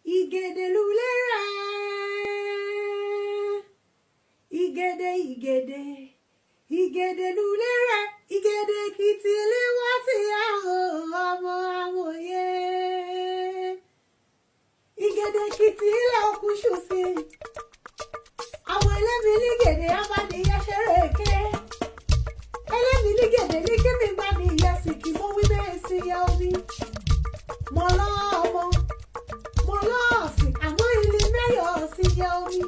Igede lulera. Igede lulera. Igede-Ekiti le wati aho ọmọ amoye. Igede-Ekiti le okushusi. Àwọn ẹlẹ́mi lígèdè abániyẹ ṣereke. Ẹlẹ́mi lígèdè ní kí mi gbá ní ìyẹ́sì kí mo wí bẹ́ẹ̀ sí ya omi. Mo lọ ọmọ, mo lọ ọ̀sìn, àmọ́ ilé mẹ́yọ̀ sí ya omi.